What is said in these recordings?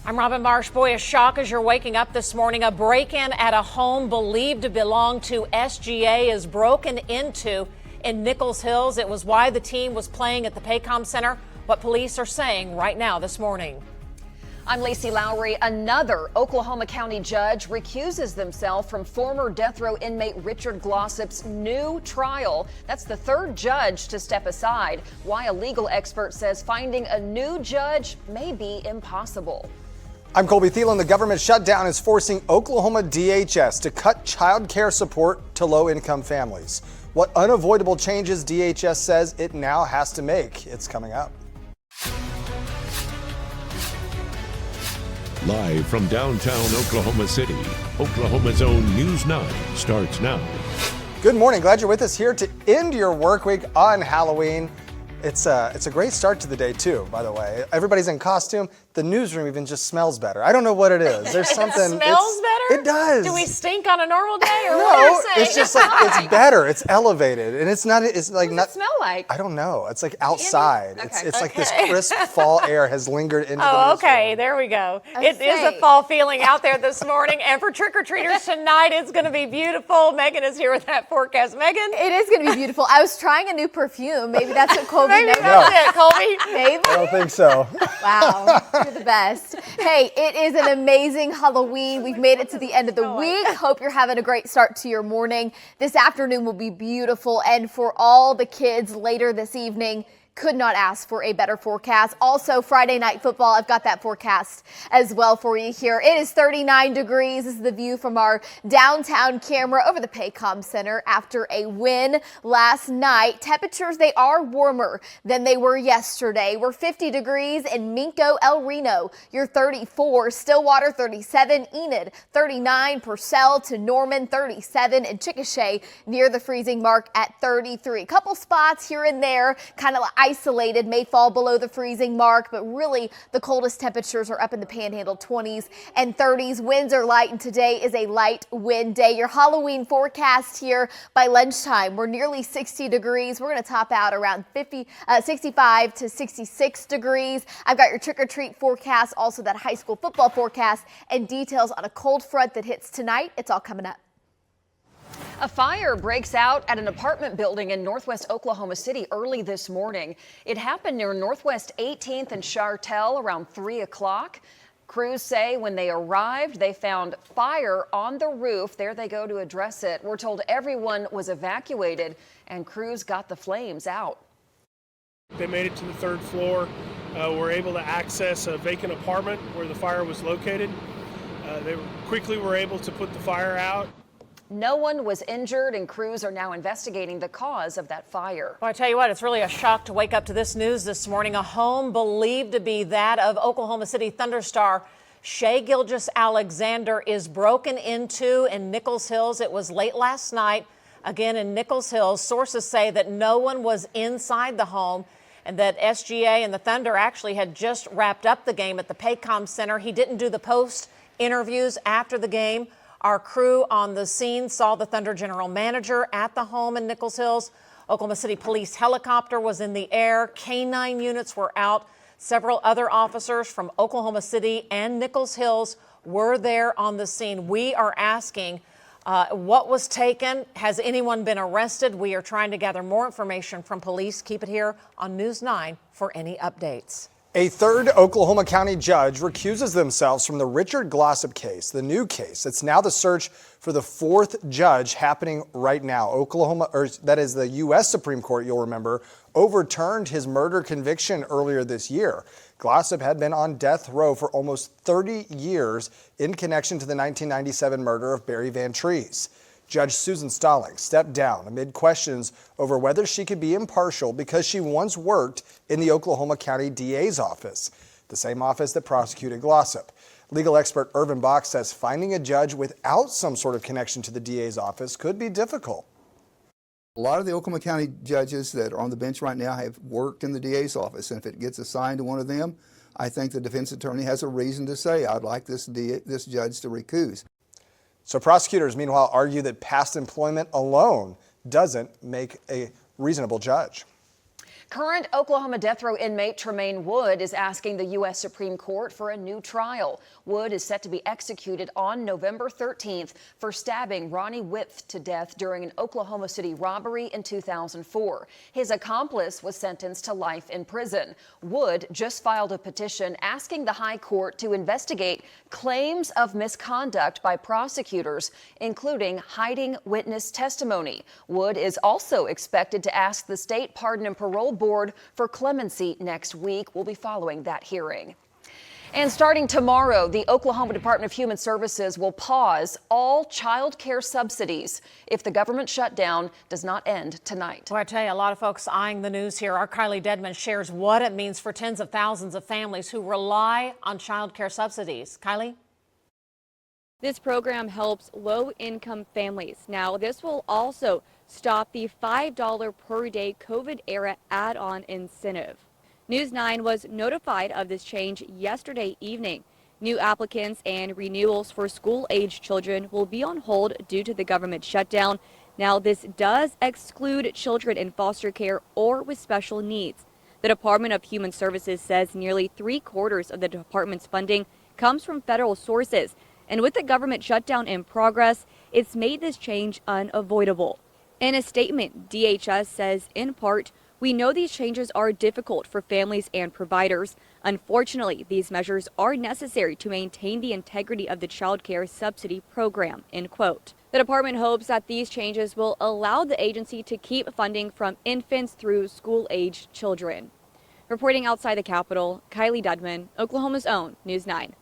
I'm Robin Marsh. Boy, a shock as you're waking up this morning. A break-in at a home believed to belong to SGA is broken into in Nichols Hills. It was why the team was playing at the Paycom Center. What police are saying right now this morning. I'm Lacie Lowry. Another Oklahoma County judge recuses themselves from former death row inmate Richard Glossip's new trial. That's the third judge to step aside. Why a legal expert says finding a new judge may be impossible. I'm Colby Thelen. The government shutdown is forcing Oklahoma DHS to cut child care support to low-income families. What unavoidable changes DHS says it now has to make. It's coming up. Live from downtown Oklahoma City, Oklahoma's own News 9 starts now. Good morning. Glad you're with us here to end your work week on Halloween. It's a great start to the day, too, by the way. Everybody's in costume. The newsroom even just smells better. I don't know what it is. There's something. It smells better? It does. Do we stink on a normal day or No, what are you saying? it's just like, it's better. It's elevated. And it's not, it's like What not. does it smell like? I don't know. It's like outside. Okay. It's like this crisp fall air has lingered into the Oh, newsroom. okay. There we go. It is a fall feeling out there this morning. And for trick-or-treaters tonight, it's going to be beautiful. Megan is here with that forecast. Megan? It is going to be beautiful. I was trying a new perfume. Maybe that's what Colby Maybe knows. that's it, Colby. Maybe. I don't think so. Wow, you're the best. Hey, it is an amazing Halloween. We've made it to the end of the week. Hope you're having a great start to your morning. This afternoon will be beautiful. And for all the kids later this evening, could not ask for a better forecast. Also, Friday night football, I've got that forecast as well for you here. It is 39 degrees. This is the view from our downtown camera over the Paycom Center after a win last night. Temperatures, they are warmer than they were yesterday. We're 50 degrees in Minco, El Reno. You're 34, Stillwater 37, Enid 39, Purcell to Norman 37, and Chickasha near the freezing mark at 33. Couple spots here and there, kind of isolated, may fall below the freezing mark, but really the coldest temperatures are up in the Panhandle 20s and 30s. Winds are light, and today is a light wind day. Your Halloween forecast here by lunchtime, we're nearly 60 degrees. We're going to top out around 65 to 66 degrees. I've got your trick-or-treat forecast, also that high school football forecast, and details on a cold front that hits tonight. It's all coming up. A fire breaks out at an apartment building in northwest Oklahoma City early this morning. It happened near Northwest 18th and Chartel around 3 o'clock. Crews say when they arrived, they found fire on the roof. There they go to address it. We're told everyone was evacuated and crews got the flames out. They made it to the third floor. Were able to access a vacant apartment where the fire was located. They quickly were able to put the fire out. No one was injured, and crews are now investigating the cause of that fire. Well, I tell you what, it's really a shock to wake up to this news this morning. A home believed to be that of Oklahoma City Thunder star Shai Gilgeous-Alexander is broken into in Nichols Hills. It was late last night, again in Nichols Hills. Sources say that no one was inside the home and that SGA and the Thunder actually had just wrapped up the game at the Paycom Center. He didn't do the post interviews after the game. Our crew on the scene saw the Thunder general manager at the home in Nichols Hills. Oklahoma City Police helicopter was in the air. K-9 units were out. Several other officers from Oklahoma City and Nichols Hills were there on the scene. We are asking what was taken. Has anyone been arrested? We are trying to gather more information from police. Keep it here on News 9 for any updates. A third Oklahoma County judge recuses themselves from the Richard Glossip case, the new case. It's now the search for the fourth judge happening right now. That is the U.S. Supreme Court, you'll remember, overturned his murder conviction earlier this year. Glossip had been on death row for almost 30 years in connection to the 1997 murder of Barry Van Treese. Judge Susan Stallings stepped down amid questions over whether she could be impartial because she once worked in the Oklahoma County DA's office, the same office that prosecuted Glossip. Legal expert Irvin Bach says finding a judge without some sort of connection to the DA's office could be difficult. A lot of the Oklahoma County judges that are on the bench right now have worked in the DA's office, and if it gets assigned to one of them, I think the defense attorney has a reason to say, I'd like this judge to recuse. So prosecutors, meanwhile, argue that past employment alone doesn't make a reasonable judge. Current Oklahoma death row inmate Tremaine Wood is asking the U.S. Supreme Court for a new trial. Wood is set to be executed on November 13th for stabbing Ronnie Whipf to death during an Oklahoma City robbery in 2004. His accomplice was sentenced to life in prison. Wood just filed a petition asking the High Court to investigate claims of misconduct by prosecutors, including hiding witness testimony. Wood is also expected to ask the State Pardon and Parole Board for clemency next week. We'll be following that hearing. And starting tomorrow, the Oklahoma Department of Human Services will pause all child care subsidies if the government shutdown does not end tonight. Well, I tell you, a lot of folks eyeing the news here. Our Kylie Dedman shares what it means for tens of thousands of families who rely on child care subsidies. Kylie? This program helps low-income families. Now, this will also stop the $5 per day COVID-era add-on incentive. News 9 was notified of this change yesterday evening. New applicants and renewals for school-age children will be on hold due to the government shutdown. Now, this does exclude children in foster care or with special needs. The Department of Human Services says nearly 3/4 of the department's funding comes from federal sources. And with the government shutdown in progress, it's made this change unavoidable. In a statement, DHS says, in part, "We know these changes are difficult for families and providers. Unfortunately, these measures are necessary to maintain the integrity of the child care subsidy program," end quote. The department hopes that these changes will allow the agency to keep funding from infants through school-age children. Reporting outside the Capitol, Kylie Dedman, Oklahoma's own News 9.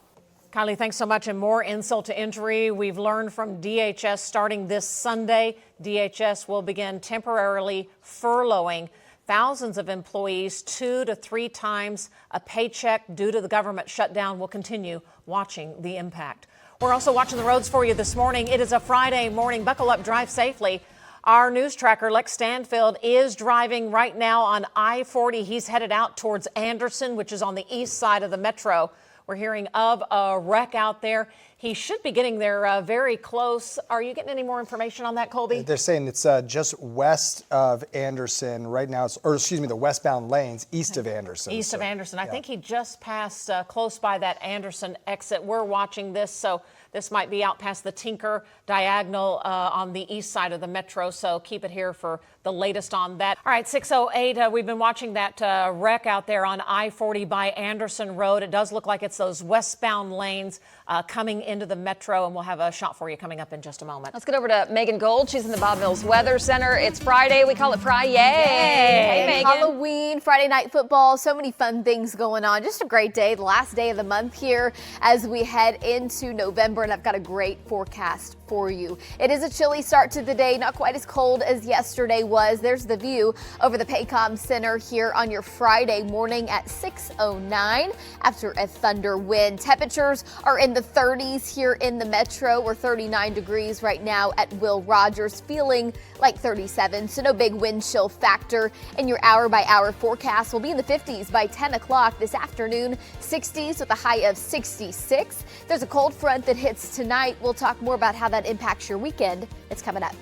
Kylie, thanks so much. And more insult to injury. We've learned from DHS starting this Sunday, DHS will begin temporarily furloughing thousands of employees 2 to 3 times a paycheck due to the government shutdown. We'll continue watching the impact. We're also watching the roads for you this morning. It is a Friday morning. Buckle up, drive safely. Our news tracker, Lex Stanfield, is driving right now on I-40. He's headed out towards Anderson, which is on the east side of the metro. We're hearing of a wreck out there. He should be getting there very close. Are you getting any more information on that, Colby? They're saying it's just west of Anderson right now, the westbound lanes east of Anderson. East of Anderson. I think he just passed close by that Anderson exit. We're watching this, so this might be out past the Tinker diagonal on the east side of the metro, so keep it here for the latest on that. All right, 6:08, we've been watching that wreck out there on I-40 by Anderson Road. It does look like it's those westbound lanes coming into the metro, and we'll have a shot for you coming up in just a moment. Let's get over to Megan Gold. She's in the Bob Mills Weather Center. It's Friday. We call it Fry-Yay. Hey, Megan. Halloween, Friday night football, so many fun things going on. Just a great day, the last day of the month here as we head into November, and I've got a great forecast for you. It is a chilly start to the day, not quite as cold as yesterday was. There's the view over the Paycom Center here on your Friday morning at 6:09 after a thunder wind. Temperatures are in the 30s here in the metro. We're 39 degrees right now at Will Rogers, feeling like 37, so no big wind chill factor. And your hour-by-hour forecast will be in the 50s by 10 o'clock this afternoon, 60s with a high of 66. There's a cold front that hits tonight. We'll talk more about how that impacts your weekend. It's coming up.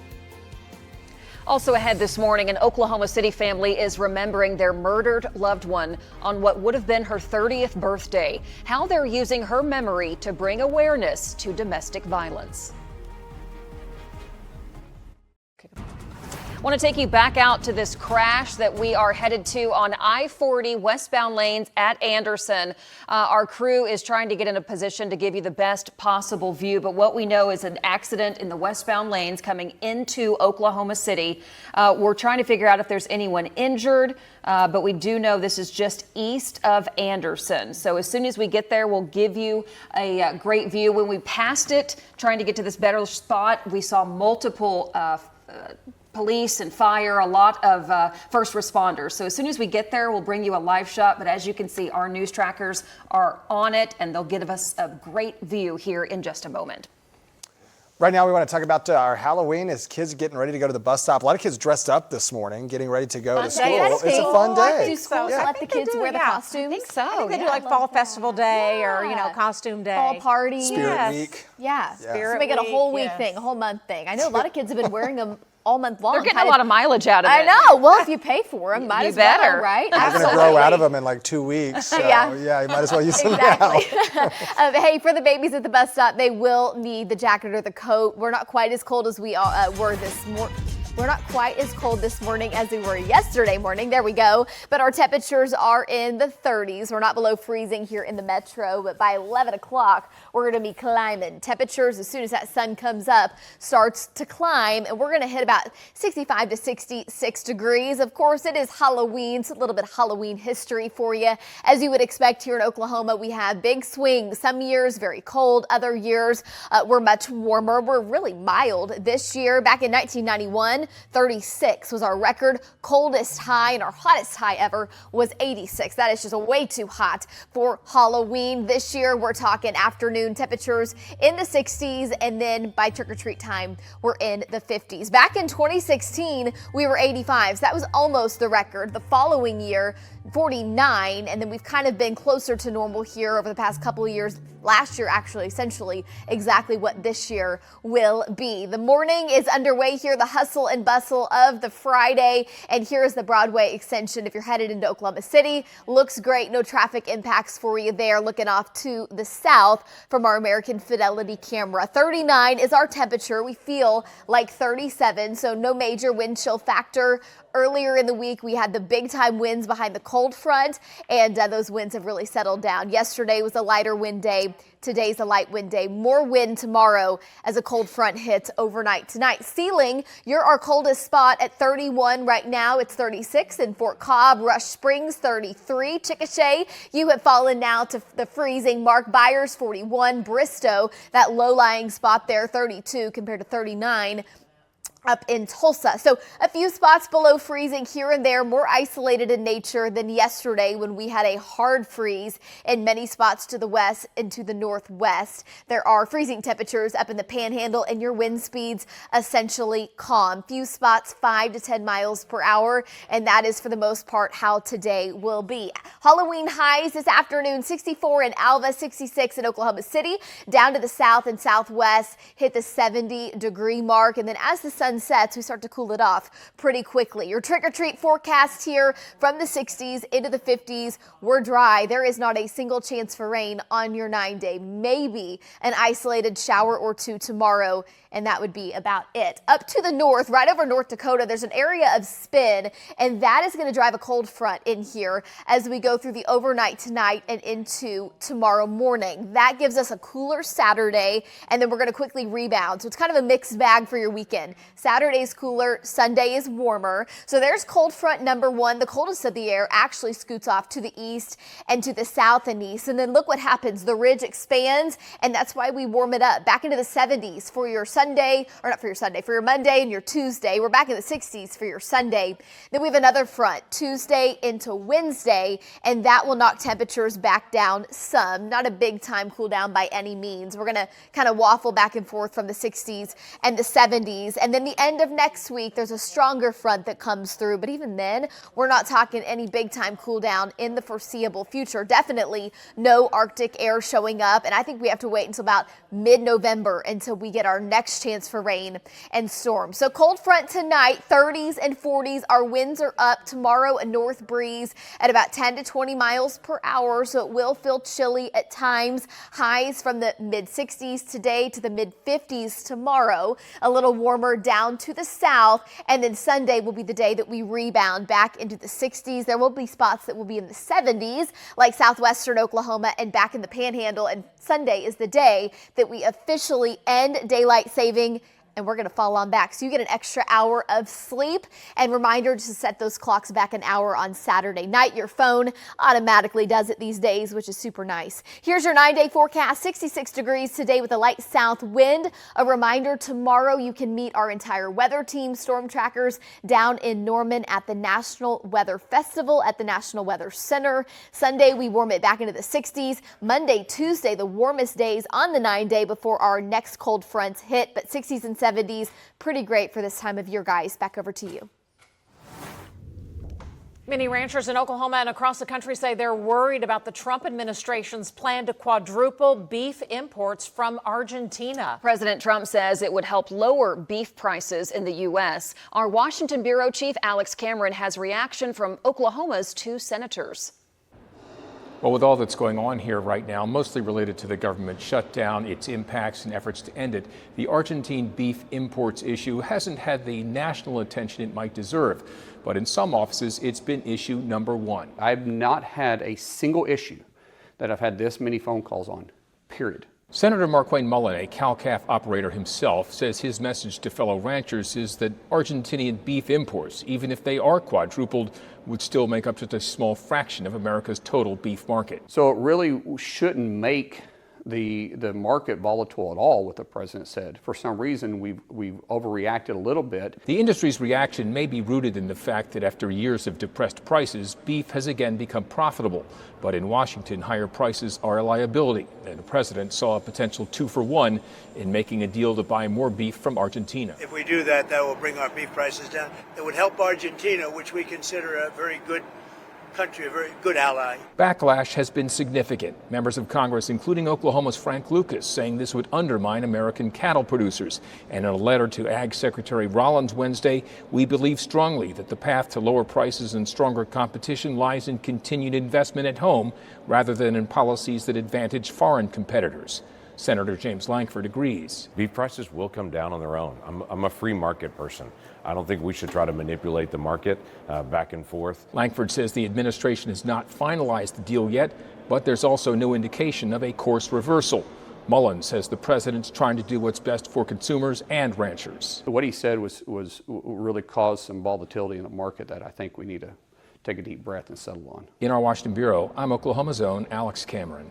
Also ahead this morning, an Oklahoma City family is remembering their murdered loved one on what would have been her 30th birthday. How they're using her memory to bring awareness to domestic violence. I want to take you back out to this crash that we are headed to on I-40 westbound lanes at Anderson. Our crew is trying to get in a position to give you the best possible view, but what we know is an accident in the westbound lanes coming into Oklahoma City. We're trying to figure out if there's anyone injured, but we do know this is just east of Anderson. So as soon as we get there, we'll give you a great view. When we passed it, trying to get to this better spot, we saw multiple police and fire, a lot of first responders. So as soon as we get there, we'll bring you a live shot. But as you can see, our news trackers are on it, and they'll give us a great view here in just a moment. Right now, we want to talk about our Halloween as kids getting ready to go to the bus stop. A lot of kids dressed up this morning, getting ready to go to school. It's a fun day. Do schools let the kids wear the costumes? I think so. I think they do like Fall Festival Day or, costume day. Fall party. Spirit Week. Yeah. Spirit So make it a whole week yes. thing, a whole month thing. I know a lot of kids have been wearing them all month long. They're getting a lot of mileage out of it. I know. Well, if you pay for them, might as well, right? You're going to grow out of them in like 2 weeks. So, yeah, you might as well use them now. Hey, for the babies at the bus stop, they will need the jacket or the coat. We're not quite as cold as we were this morning. We're not quite as cold this morning as we were yesterday morning. There we go. But our temperatures are in the 30s. We're not below freezing here in the metro, but by 11 o'clock, we're going to be climbing. Temperatures, as soon as that sun comes up, starts to climb, and we're going to hit about 65 to 66 degrees. Of course, it is Halloween, so a little bit of Halloween history for you. As you would expect here in Oklahoma, we have big swings. Some years very cold, other years we're much warmer. We're really mild this year. Back in 1991, 36 was our record coldest high, and our hottest high ever was 86. That is just way too hot for Halloween. This year, we're talking afternoon temperatures in the 60s, and then by trick-or-treat time, we're in the 50s. Back in 2016, we were 85, so that was almost the record. The following year, 49, and then we've kind of been closer to normal here over the past couple of years. Last year, actually, essentially exactly what this year will be. The morning is underway here, the hustle and bustle of the Friday, and here is the Broadway extension. If you're headed into Oklahoma City, looks great. No traffic impacts for you there. Looking off to the south from our American Fidelity camera. 39 is our temperature. We feel like 37, so no major wind chill factor. Earlier in the week, we had the big time winds behind the cold front, and those winds have really settled down. Yesterday was a lighter wind day. Today's a light wind day. More wind tomorrow as a cold front hits overnight tonight. Ceiling, you're our coldest spot at 31 right now. It's 36 in Fort Cobb, Rush Springs, 33. Chickasha, you have fallen now to the freezing mark. Byers, 41. Bristow, that low-lying spot there, 32 compared to 39. Up in Tulsa. So a few spots below freezing here and there, more isolated in nature than yesterday when we had a hard freeze in many spots to the west and to the northwest. There are freezing temperatures up in the Panhandle, and your wind speeds essentially calm. Few spots 5 to 10 miles per hour, and that is for the most part how today will be. Halloween highs this afternoon, 64 in Alva, 66 in Oklahoma City. Down to the south and southwest, hit the 70-degree mark, and then as the sun sets, we start to cool it off pretty quickly. Your trick-or-treat forecast here from the 60s into the 50s. We're dry. There is not a single chance for rain on your 9-day. Maybe an isolated shower or two tomorrow, and that would be about it. Up to the north, right over North Dakota, there's an area of spin, and that is going to drive a cold front in here as we go through the overnight tonight and into tomorrow morning. That gives us a cooler Saturday, and then we're going to quickly rebound. So it's kind of a mixed bag for your weekend. Saturday's cooler, Sunday is warmer. So there's cold front number one. The coldest of the air actually scoots off to the east and to the south and east. And then look what happens. The ridge expands, and that's why we warm it up back into the 70s for your Sunday, or not for your Sunday, for your Monday and your Tuesday. We're back in the 60s for your Sunday. Then we have another front Tuesday into Wednesday, and that will knock temperatures back down some. Not a big time cool down by any means. We're going to kind of waffle back and forth from the 60s and the 70s. And then the end of next week, there's a stronger front that comes through. But even then, we're not talking any big time cool down in the foreseeable future. Definitely no Arctic air showing up. And I think we have to wait until about mid-November until we get our next chance for rain and storms. So cold front tonight, 30s and 40s. Our winds are up tomorrow, a north breeze at about 10 to 20 miles per hour. So it will feel chilly at times. Highs from the mid-60s today to the mid-50s tomorrow. A little warmer down to the south, and then Sunday will be the day that we rebound back into the 60s. There will be spots that will be in the 70s, like southwestern Oklahoma and back in the Panhandle, and Sunday is the day that we officially end daylight saving, and we're going to fall on back. So you get an extra hour of sleep, and reminder to set those clocks back an hour on Saturday night. Your phone automatically does it these days, which is super nice. Here's your 9-day forecast, 66 degrees today with a light south wind. A reminder, tomorrow you can meet our entire weather team, storm trackers, down in Norman at the National Weather Festival at the National Weather Center. Sunday, we warm it back into the 60s. Monday, Tuesday, the warmest days on the 9-day before our next cold fronts hit, but 60s and 70s, pretty great for this time of year, guys. Back over to you. Many ranchers in Oklahoma and across the country say they're worried about the Trump administration's plan to quadruple beef imports from Argentina. President Trump says it would help lower beef prices in the U.S. Our Washington bureau chief Alex Cameron has reaction from Oklahoma's 2 senators. Well, with all that's going on here right now, mostly related to the government shutdown, its impacts and efforts to end it, the Argentine beef imports issue hasn't had the national attention it might deserve. But in some offices, it's been issue number 1. I've not had a single issue that I've had this many phone calls on, period. Senator Marquayne Mullen, a cow-calf operator himself, says his message to fellow ranchers is that Argentinian beef imports, even if they are quadrupled, would still make up just a small fraction of America's total beef market. So it really shouldn't make the market volatile at all, what the president said. For some reason, we've overreacted a little bit. The industry's reaction may be rooted in the fact that after years of depressed prices, beef has again become profitable. But in Washington, higher prices are a liability, and the president saw a potential 2-for-1 in making a deal to buy more beef from Argentina. If we do that, that will bring our beef prices down. It would help Argentina, which we consider a very good country, a very good ally. Backlash has been significant. Members of Congress, including Oklahoma's Frank Lucas, saying this would undermine American cattle producers. And in a letter to Ag Secretary Rollins Wednesday, we believe strongly that the path to lower prices and stronger competition lies in continued investment at home rather than in policies that advantage foreign competitors. Senator James Lankford agrees. Beef prices will come down on their own. I'm a free market person. I don't think we should try to manipulate the market back and forth. Lankford says the administration has not finalized the deal yet, but there's also no indication of a course reversal. Mullen says the president's trying to do what's best for consumers and ranchers. What he said was really caused some volatility in the market that I think we need to take a deep breath and settle on. In our Washington bureau, I'm Oklahoma's own Alex Cameron.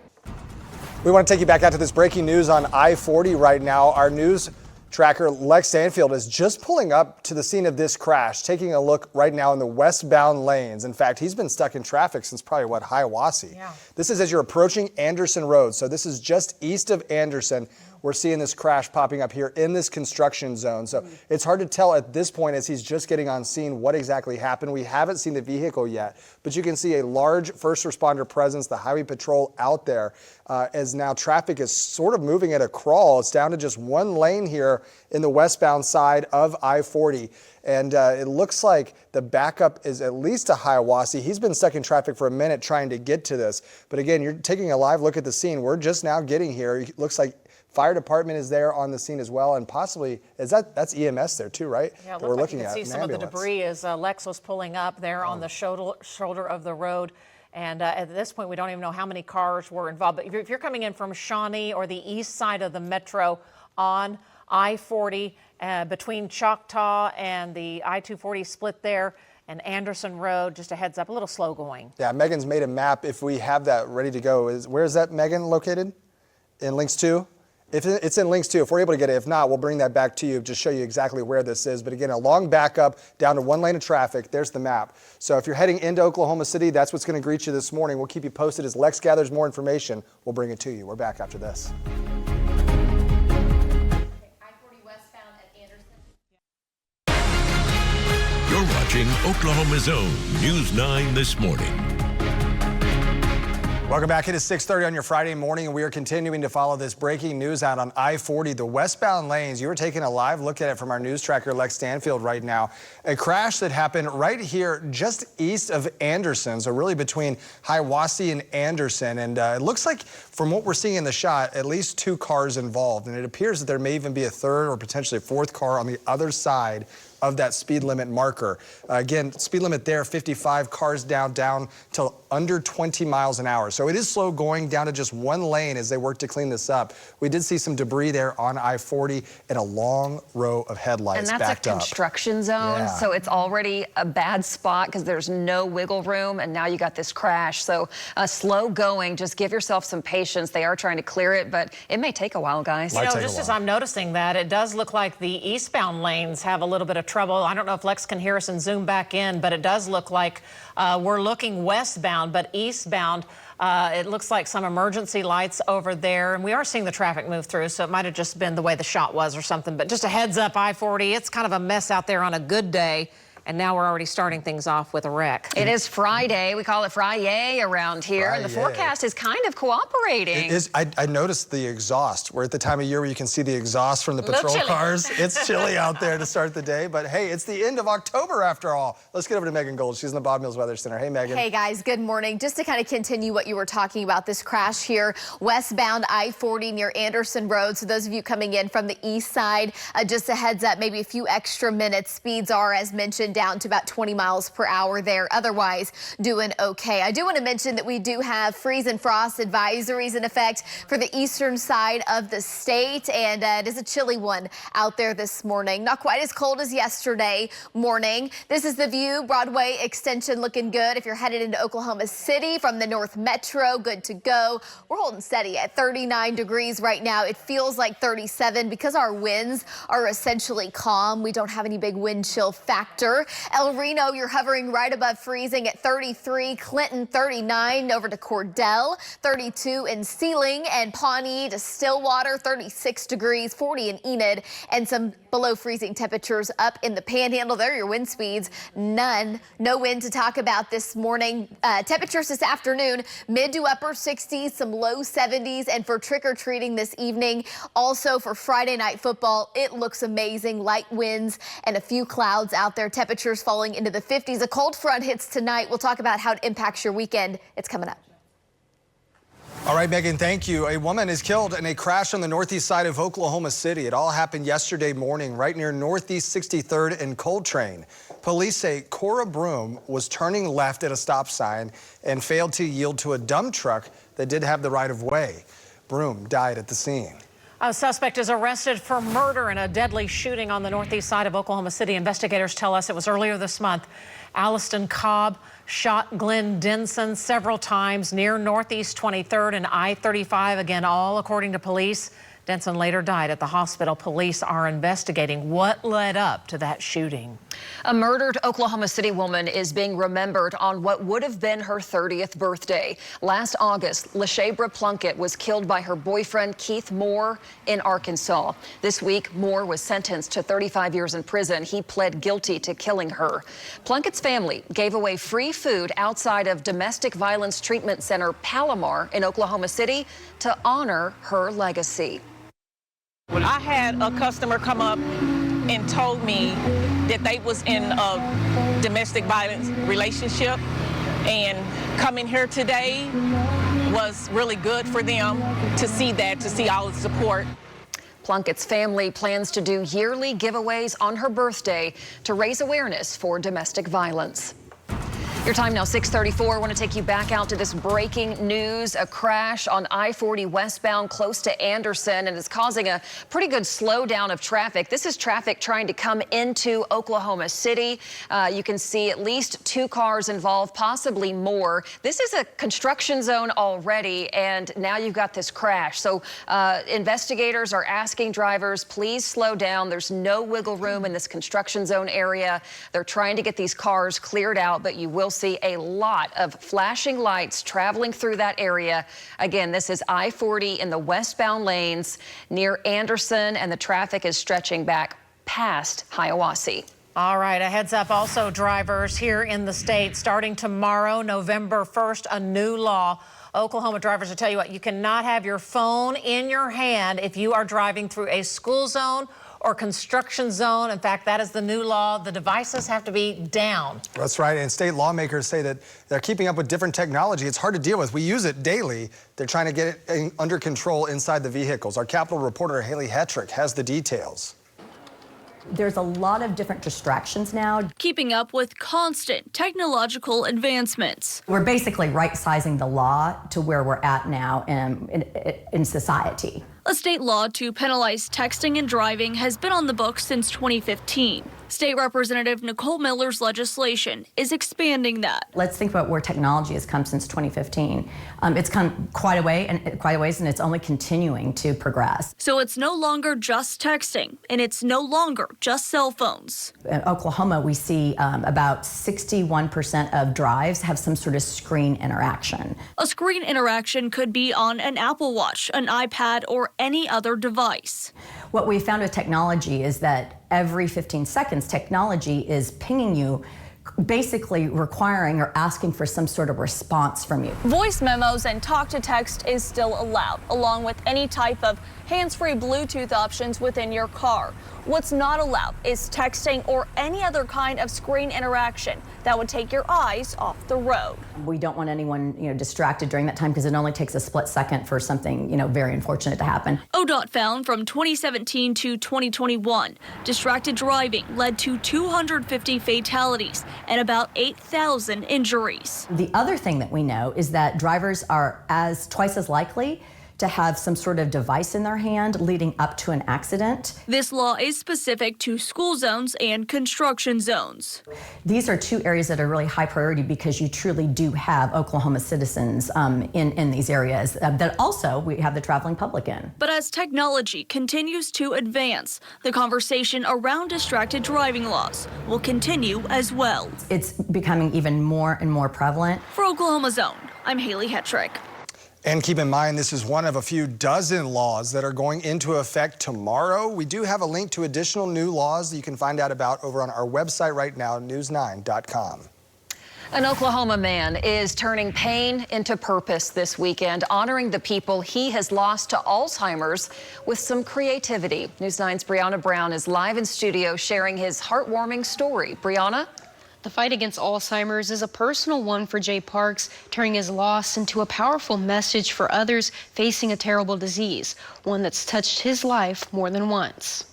We want to take you back out to this breaking news on I-40 right now. Our news tracker, Lex Stanfield, is just pulling up to the scene of this crash, taking a look right now in the westbound lanes. In fact, he's been stuck in traffic since probably, Hiawassee. Yeah. This is as you're approaching Anderson Road. So this is just east of Anderson. We're seeing this crash popping up here in this construction zone. So it's hard to tell at this point as he's just getting on scene what exactly happened. We haven't seen the vehicle yet, but you can see a large first responder presence, the highway patrol out there, as now traffic is sort of moving at a crawl. It's down to just one lane here in the westbound side of I-40. And it looks like the backup is at least to Hiawassee. He's been stuck in traffic for a minute trying to get to this. But again, you're taking a live look at the scene. We're just now getting here. It looks like fire department is there on the scene as well, and possibly that's EMS there too, right? Yeah, that we're looking you can at see some of the debris as Lex was pulling up there on the shoulder of the road. And at this point, we don't even know how many cars were involved. But if you're coming in from Shawnee or the east side of the metro on I-40 between Choctaw and the I-240 split there and Anderson Road, just a heads up, a little slow going. Yeah, Megan's made a map. If we have that ready to go, where is that, Megan, located? In Links 2? If it's in Links 2, if we're able to get it. If not, we'll bring that back to you, just show you exactly where this is. But again, a long backup down to one lane of traffic. There's the map. So if you're heading into Oklahoma City, that's what's going to greet you this morning. We'll keep you posted as Lex gathers more information. We'll bring it to you. We're back after this. I-40 westbound at Anderson. You're watching Oklahoma's own News 9 this morning. Welcome back. It is 6:30 on your Friday morning, and we are continuing to follow this breaking news out on I-40, the westbound lanes. You are taking a live look at it from our news tracker, Lex Stanfield, right now. A crash that happened right here just east of Anderson, so really between Hiawassee and Anderson. And it looks like, from what we're seeing in the shot, at least 2 cars involved. And it appears that there may even be a third or potentially a fourth car on the other side of that speed limit marker. Again, speed limit there, 55, cars down till under 20 miles an hour. So it is slow going down to just one lane as they work to clean this up. We did see some debris there on I-40 and a long row of headlights backed up. And that's a construction zone, so it's already a bad spot because there's no wiggle room, and now you got this crash. So slow going, just give yourself some patience. They are trying to clear it, but it may take a while, guys. You know, just as I'm noticing that, it does look like the eastbound lanes have a little bit of trouble. I don't know if Lex can hear us and zoom back in, but it does look like we're looking westbound, but eastbound, it looks like some emergency lights over there, and we are seeing the traffic move through, so it might have just been the way the shot was or something. But just a heads up, I-40, it's kind of a mess out there on a good day. And now we're already starting things off with a wreck. It is Friday. We call it Friday around here. And the forecast is kind of cooperating. It is. I noticed the exhaust. We're at the time of year where you can see the exhaust from the patrol cars. It's chilly out there to start the day. But hey, it's the end of October after all. Let's get over to Megan Gold. She's in the Bob Mills Weather Center. Hey, Megan. Hey, guys. Good morning. Just to kind of continue what you were talking about, this crash here, westbound I-40 near Anderson Road. So those of you coming in from the east side, just a heads up, maybe a few extra minutes. Speeds are, as mentioned, down to about 20 miles per hour there. Otherwise, doing okay. I do want to mention that we do have freeze and frost advisories in effect for the eastern side of the state, and it is a chilly one out there this morning. Not quite as cold as yesterday morning. This is the view. Broadway extension looking good. If you're headed into Oklahoma City from the North Metro, good to go. We're holding steady at 39 degrees right now. It feels like 37 because our winds are essentially calm. We don't have any big wind chill factor. El Reno, you're hovering right above freezing at 33. Clinton, 39. Over to Cordell, 32 in Sealing, and Pawnee to Stillwater, 36 degrees, 40 in Enid, and some below freezing temperatures up in the Panhandle. There are your wind speeds. None. No wind to talk about this morning. Temperatures this afternoon, mid to upper 60s, some low 70s, and for trick-or-treating this evening. Also for Friday night football, it looks amazing. Light winds and a few clouds out there. Temperatures falling into the 50s. A cold front hits tonight. We'll talk about how it impacts your weekend. It's coming up. All right, Megan, thank you. A woman is killed in a crash on the northeast side of Oklahoma City. It all happened yesterday morning right near Northeast 63rd and Coltrane. Police say Cora Broom was turning left at a stop sign and failed to yield to a dump truck that did have the right of way. Broom died at the scene. A suspect is arrested for murder in a deadly shooting on the northeast side of Oklahoma City. Investigators tell us it was earlier this month. Alliston Cobb shot Glenn Denson several times near Northeast 23rd and I-35, again, all according to police. Denson later died at the hospital. Police are investigating what led up to that shooting. A murdered Oklahoma City woman is being remembered on what would have been her 30th birthday. Last August, Lacie Plunkett was killed by her boyfriend, Keith Moore, in Arkansas. This week, Moore was sentenced to 35 years in prison. He pled guilty to killing her. Plunkett's family gave away free food outside of Domestic Violence Treatment Center Palomar in Oklahoma City to honor her legacy. I had a customer come up and told me that they was in a domestic violence relationship, and coming here today was really good for them to see that, to see all the support. Plunkett's family plans to do yearly giveaways on her birthday to raise awareness for domestic violence. Your time now, 6:34. I want to take you back out to this breaking news. A crash on I-40 westbound close to Anderson, and it's causing a pretty good slowdown of traffic. This is traffic trying to come into Oklahoma City. You can see at least 2 cars involved, possibly more. This is a construction zone already, and now you've got this crash. So investigators are asking drivers, please slow down. There's no wiggle room in this construction zone area. They're trying to get these cars cleared out, but you will see a lot of flashing lights traveling through that area. Again, this is I-40 in the westbound lanes near Anderson, and the traffic is stretching back past Hiawassee. All right, a heads up also, drivers here in the state, starting tomorrow, November 1st, a new law. Oklahoma drivers, I tell you what, you cannot have your phone in your hand if you are driving through a school zone or construction zone. In fact, that is the new law. The devices have to be down. That's right, and state lawmakers say that they're keeping up with different technology. It's hard to deal with. We use it daily. They're trying to get it under control inside the vehicles. Our Capitol reporter Haley Hetrick has the details. There's a lot of different distractions now. Keeping up with constant technological advancements. We're basically right-sizing the law to where we're at now in society. A state law to penalize texting and driving has been on the books since 2015. State Representative Nicole Miller's legislation is expanding that. Let's think about where technology has come since 2015. It's come quite a ways, and it's only continuing to progress. So it's no longer just texting, and it's no longer just cell phones. In Oklahoma, we see about 61% of drives have some sort of screen interaction. A screen interaction could be on an Apple Watch, an iPad, or any other device. What we found with technology is that every 15 seconds, technology is pinging you, basically requiring or asking for some sort of response from you. Voice memos and talk to text is still allowed, along with any type of hands-free Bluetooth options within your car. What's not allowed is texting or any other kind of screen interaction that would take your eyes off the road. We don't want anyone, distracted during that time because it only takes a split second for something, very unfortunate to happen. ODOT found from 2017 to 2021, distracted driving led to 250 fatalities and about 8,000 injuries. The other thing that we know is that drivers are twice as likely to have some sort of device in their hand leading up to an accident. This law is specific to school zones and construction zones. These are two areas that are really high priority because you truly do have Oklahoma citizens in these areas that also we have the traveling public in. But as technology continues to advance, the conversation around distracted driving laws will continue as well. It's becoming even more and more prevalent. For Oklahoma Zone, I'm Haley Hetrick. And keep in mind, this is one of a few dozen laws that are going into effect tomorrow. We do have a link to additional new laws that you can find out about over on our website right now, news9.com. An Oklahoma man is turning pain into purpose this weekend, honoring the people he has lost to Alzheimer's with some creativity. News 9's Brianna Brown is live in studio sharing his heartwarming story. Brianna? The fight against Alzheimer's is a personal one for Jay Parks, turning his loss into a powerful message for others facing a terrible disease, one that's touched his life more than once.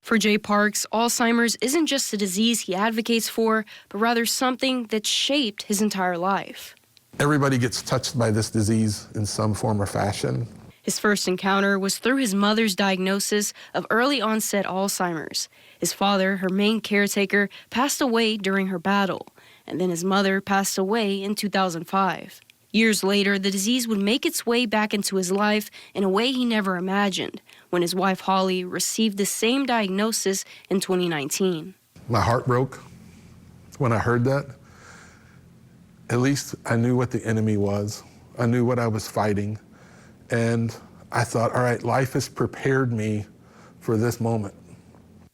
For Jay Parks, Alzheimer's isn't just a disease he advocates for, but rather something that shaped his entire life. Everybody gets touched by this disease in some form or fashion. His first encounter was through his mother's diagnosis of early onset Alzheimer's. His father, her main caretaker, passed away during her battle, and then his mother passed away in 2005. Years later, the disease would make its way back into his life in a way he never imagined when his wife Holly received the same diagnosis in 2019. My heart broke when I heard that. At least I knew what the enemy was. I knew what I was fighting. And I thought, all right, life has prepared me for this moment.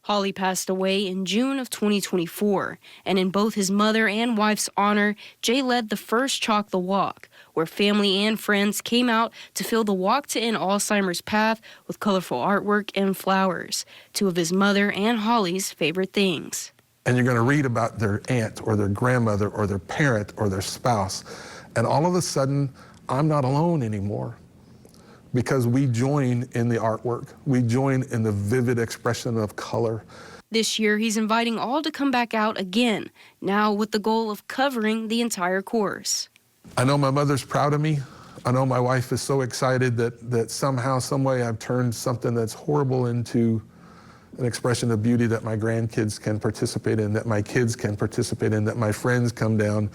Holly passed away in June of 2024, and in both his mother and wife's honor, Jay led the first Chalk the Walk, where family and friends came out to fill the Walk to End Alzheimer's path with colorful artwork and flowers, two of his mother and Holly's favorite things. And you're going to read about their aunt or their grandmother or their parent or their spouse, and all of a sudden, I'm not alone anymore. Because we join in the artwork. We join in the vivid expression of color. This year, he's inviting all to come back out again, now with the goal of covering the entire course. I know my mother's proud of me. I know my wife is so excited that somehow, some way I've turned something that's horrible into an expression of beauty that my grandkids can participate in, that my kids can participate in, that my friends come down.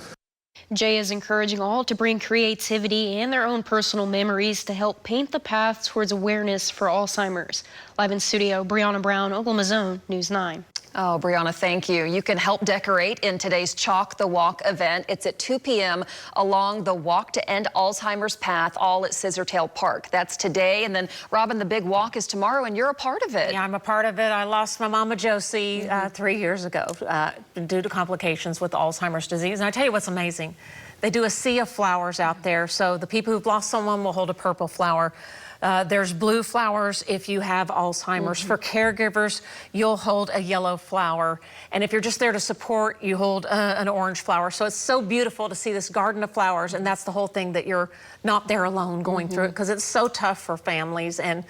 Jay is encouraging all to bring creativity and their own personal memories to help paint the path towards awareness for Alzheimer's. Live in studio, Brianna Brown, Oklahoma Zone, News 9. Oh, Brianna, thank you. You can help decorate in today's Chalk the Walk event. It's at 2 p.m. along the Walk to End Alzheimer's path, all at Scissortail Park. That's today. And then, Robin, the big walk is tomorrow, and you're a part of it. Yeah, I'm a part of it. I lost my mama, Josie, 3 years ago due to complications with Alzheimer's disease. And I tell you what's amazing. They do a sea of flowers out there. So the people who've lost someone will hold a purple flower. There's blue flowers if you have Alzheimer's. For caregivers, you'll hold a yellow flower. And if you're just there to support, you hold an orange flower. So it's so beautiful to see this garden of flowers. And that's the whole thing, that you're not there alone going through it, because it's so tough for families. And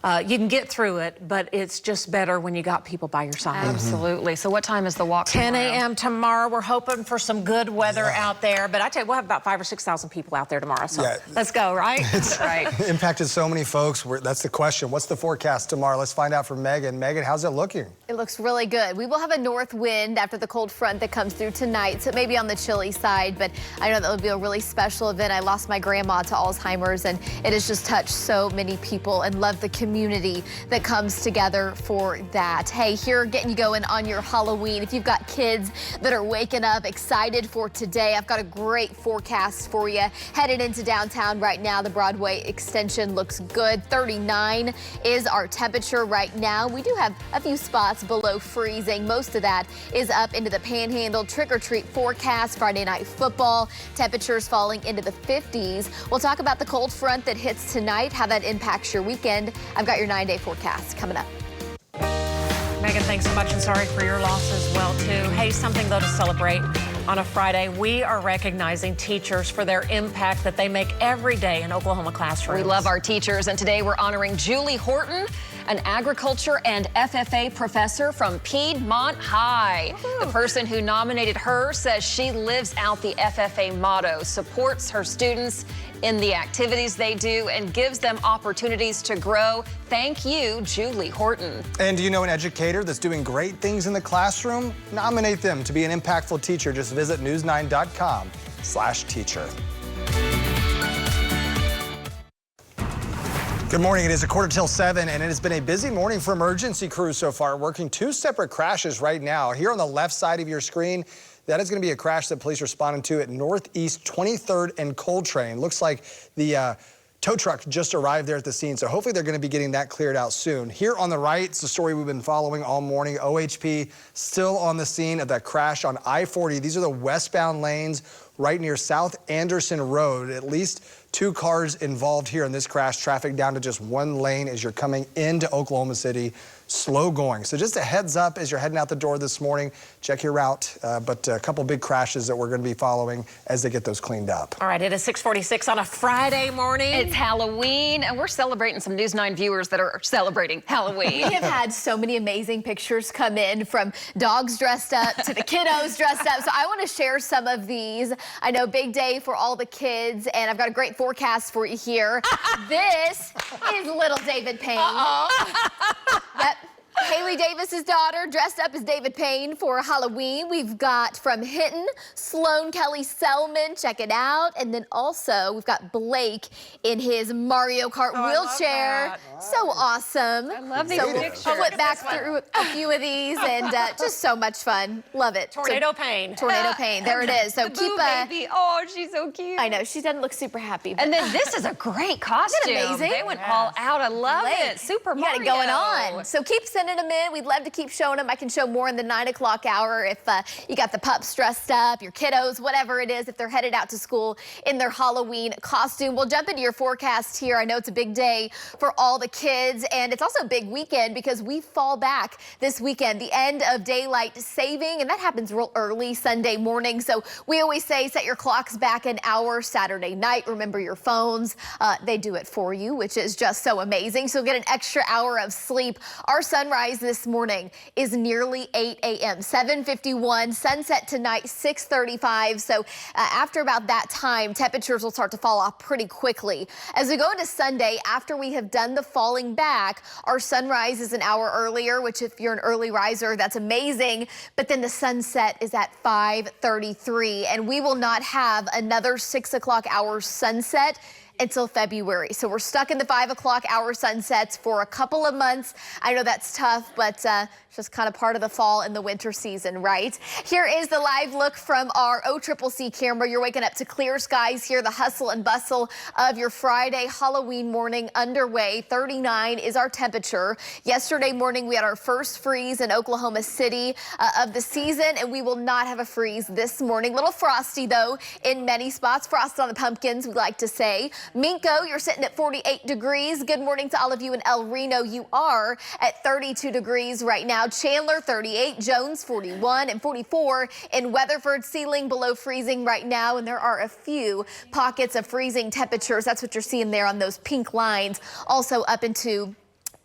you can get through it, but it's just better when you got people by your side. Absolutely. So what time is the walk 10 tomorrow? a.m. tomorrow. We're hoping for some good weather out there. But I tell you, we'll have about 5,000 or 6,000 people out there tomorrow. So let's go, right? It's right. Impacted so many folks. That's the question. What's the forecast tomorrow? Let's find out from Megan. Megan, how's it looking? It looks really good. We will have a north wind after the cold front that comes through tonight, so it may be on the chilly side, but I know that would be a really special event. I lost my grandma to Alzheimer's, and it has just touched so many people, and love the community. community that comes together for that. Hey, here getting you going on your Halloween. If you've got kids that are waking up excited for today, I've got a great forecast for you. Headed into downtown right now, the Broadway extension looks good. 39 is our temperature right now. We do have a few spots below freezing. Most of that is up into the Panhandle. Trick-or-treat forecast, Friday night football. Temperatures falling into the 50s. We'll talk about the cold front that hits tonight, how that impacts your weekend. I've got your 9-day forecast coming up. Megan, thanks so much, and sorry for your loss as well, too. Hey, something, though, to celebrate on a Friday. We are recognizing teachers for their impact that they make every day in Oklahoma classrooms. We love our teachers, and today we're honoring Julie Horton, an agriculture and FFA professor from Piedmont High. The person who nominated her says she lives out the FFA motto, supports her students in the activities they do, and gives them opportunities to grow. Thank you, Julie Horton. And do you know an educator that's doing great things in the classroom? Nominate them to be an impactful teacher. Just visit news9.com/teacher. Good morning. It is 6:45, and it has been a busy morning for emergency crews so far, working 2 separate crashes right now. Here on the left side of your screen, that is going to be a crash that police responded to at Northeast 23rd and Coltrane. Looks like the tow truck just arrived there at the scene, so hopefully they're going to be getting that cleared out soon. Here on the right, it's the story we've been following all morning. OHP still on the scene of that crash on I-40. These are the westbound lanes right near South Anderson Road. At least 2 cars involved here in this crash. Traffic down to just 1 lane as you're coming into Oklahoma City. Slow going. So just a heads up as you're heading out the door this morning. Check your route, but a couple big crashes that we're going to be following as they get those cleaned up. All right, it is 6:46 on a Friday morning. It's Halloween, and we're celebrating some News 9 viewers that are celebrating Halloween. We have had so many amazing pictures come in, from dogs dressed up to the kiddos dressed up. So I want to share some of these. I know, big day for all the kids, and I've got a great forecast for you here. This is little David Payne. Yep. Haley Davis's daughter dressed up as David Payne for Halloween. We've got from Hinton, Sloan Kelly Selman, check it out. And then also we've got Blake in his Mario Kart wheelchair. So awesome. I love these pictures. I'll flip back through a few of these, and just so much fun. Love it. Tornado Payne. Tornado Payne. There it is. So the keep baby. Oh, she's so cute. I know, she doesn't look super happy. And then this is a great costume. Isn't it amazing? They went all out. I love it. Super Mario. You got it going on. So keep sending them in. We'd love to keep showing them. I can show more in the 9 o'clock hour if you got the pups dressed up, your kiddos, whatever it is, if they're headed out to school in their Halloween costume. We'll jump into your forecast here. I know it's a big day for all the kids, and it's also a big weekend because we fall back this weekend, the end of daylight saving, and that happens real early Sunday morning. So we always say set your clocks back an hour Saturday night. Remember your phones. They do it for you, which is just so amazing. So get an extra hour of sleep. Our sunrise this morning is nearly 8 a.m. 7:51, sunset tonight 6:35. So after about that time, temperatures will start to fall off pretty quickly. As we go into Sunday, after we have done the falling back, our sunrise is an hour earlier, which if you're an early riser, that's amazing. But then the sunset is at 5:33, and we will not have another 6 o'clock hour sunset until February. So we're stuck in the 5 o'clock hour sunsets for a couple of months. I know that's tough, but it's just kind of part of the fall and the winter season, right? Here is the live look from our OCCC camera. You're waking up to clear skies here, the hustle and bustle of your Friday Halloween morning underway. 39 is our temperature. Yesterday morning, we had our first freeze in Oklahoma City of the season, and we will not have a freeze this morning. Little frosty, though, in many spots. Frost on the pumpkins, we like to say. Minko, you're sitting at 48 degrees. Good morning to all of you in El Reno. You are at 32 degrees right now. Chandler, 38. Jones, 41 and 44. In Weatherford, ceiling below freezing right now, and there are a few pockets of freezing temperatures. That's what you're seeing there on those pink lines. Also up into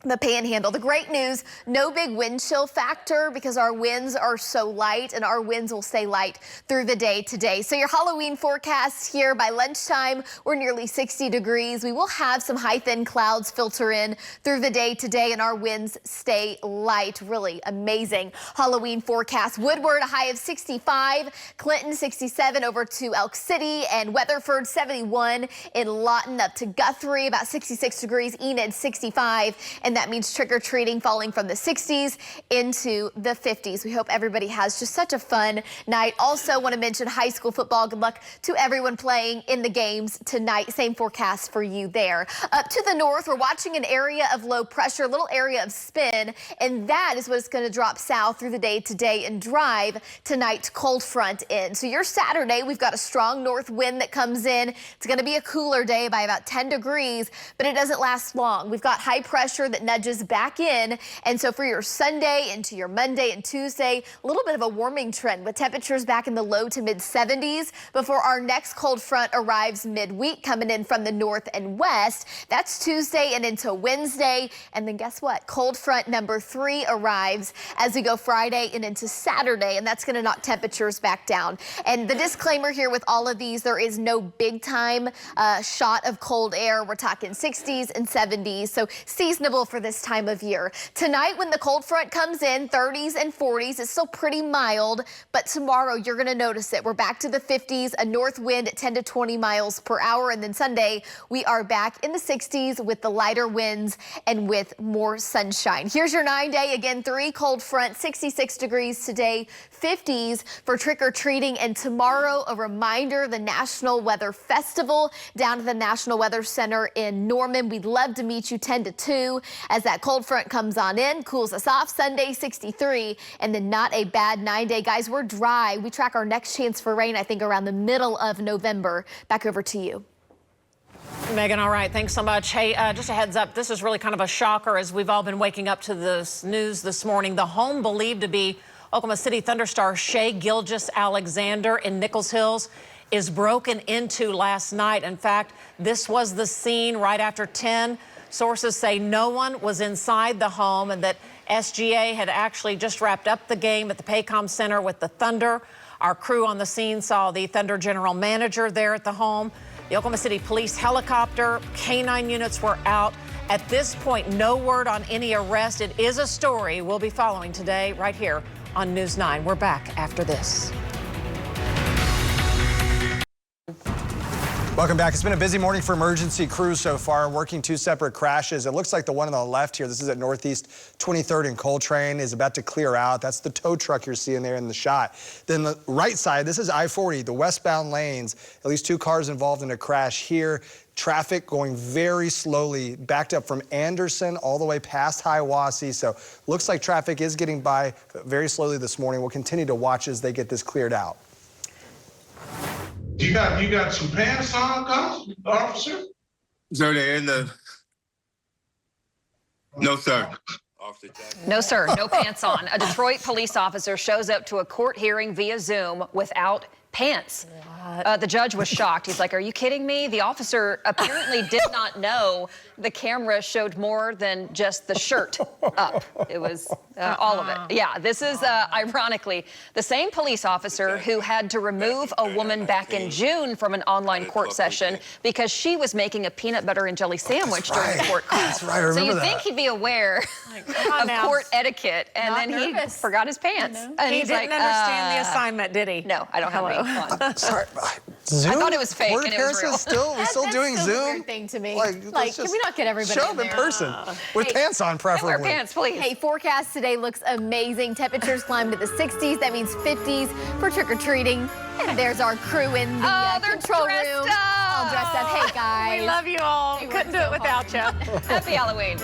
the Panhandle. The great news, no big wind chill factor because our winds are so light, and our winds will stay light through the day today. So your Halloween forecast here by lunchtime, we're nearly 60 degrees. We will have some high thin clouds filter in through the day today, and our winds stay light. Really amazing Halloween forecast. Woodward, a high of 65, Clinton 67 over to Elk City, and Weatherford 71 in Lawton up to Guthrie, about 66 degrees, Enid 65, and that means trick-or-treating falling from the 60s into the 50s. We hope everybody has just such a fun night. Also want to mention high school football. Good luck to everyone playing in the games tonight. Same forecast for you there. Up to the north, we're watching an area of low pressure, a little area of spin, and that is what's going to drop south through the day today and drive tonight's cold front in. So your Saturday, we've got a strong north wind that comes in. It's going to be a cooler day by about 10 degrees, but it doesn't last long. We've got high pressure that nudges back in, and so for your Sunday into your Monday and Tuesday, a little bit of a warming trend with temperatures back in the low to mid 70s before our next cold front arrives midweek, coming in from the north and west. That's Tuesday and into Wednesday, and then guess what? Cold front number 3 arrives as we go Friday and into Saturday, and that's going to knock temperatures back down. And the disclaimer here with all of these, there is no big time shot of cold air. We're talking 60s and 70s, so seasonable for this time of year. Tonight, when the cold front comes in, 30s and 40s, it's still pretty mild, but tomorrow you're going to notice it. We're back to the 50s, a north wind at 10 to 20 miles per hour, and then Sunday we are back in the 60s with the lighter winds and with more sunshine. Here's your 9-day, again, 3 cold front, 66 degrees today, 50s for trick-or-treating, and tomorrow a reminder, the National Weather Festival down at the National Weather Center in Norman. We'd love to meet you 10 to 2 as that cold front comes on in, cools us off. Sunday 63, and then not a bad 9-day. Guys, we're dry. We track our next chance for rain, I think, around the middle of November. Back over to you. Megan, all right, thanks so much. Hey, just a heads up, this is really kind of a shocker as we've all been waking up to this news this morning. The home believed to be Oklahoma City Thunder star Shai Gilgeous-Alexander in Nichols Hills is broken into last night. In fact, this was the scene right after 10. Sources say no one was inside the home and that SGA had actually just wrapped up the game at the Paycom Center with the Thunder. Our crew on the scene saw the Thunder general manager there at the home. The Oklahoma City Police helicopter, K-9 units were out. At this point, no word on any arrest. It is a story we'll be following today right here on News 9. We're back after this. Welcome back. It's been a busy morning for emergency crews so far, working 2 separate crashes. It looks like the one on the left here, this is at Northeast 23rd and Coltrane, is about to clear out. That's the tow truck you're seeing there in the shot. Then the right side, this is I-40, the westbound lanes. At least 2 cars involved in a crash here. Traffic going very slowly, backed up from Anderson all the way past Hiawassee. So looks like traffic is getting by very slowly this morning. We'll continue to watch as they get this cleared out. You got some pants on, officer? Sir, they're in the... No, sir. No, sir, no pants on. A Detroit police officer shows up to a court hearing via Zoom without pants. The judge was shocked. He's like, are you kidding me? The officer apparently did not know the camera showed more than just the shirt up. It was all of it. Yeah, this is ironically the same police officer who had to remove a woman back in June from an online court session because she was making a peanut butter and jelly sandwich during the court call. That's right, I remember so you'd that. think he'd be aware of court etiquette, and then he forgot his pants. And He he's didn't like, understand the assignment, did he? No, I don't have any on. Sorry. Zoom? I thought it was fake and it was real. We still doing That's Zoom? a weird thing to me. Like, Like, can we not get everybody show up in there? person with pants on, preferably. Wear pants, please. Hey, forecast today looks amazing. Temperatures climb to the 60s. That means 50s for trick-or-treating. And there's our crew in the control room. All dressed up. Hey, guys. We love you all. We Couldn't do worked it so without you. Happy Halloween.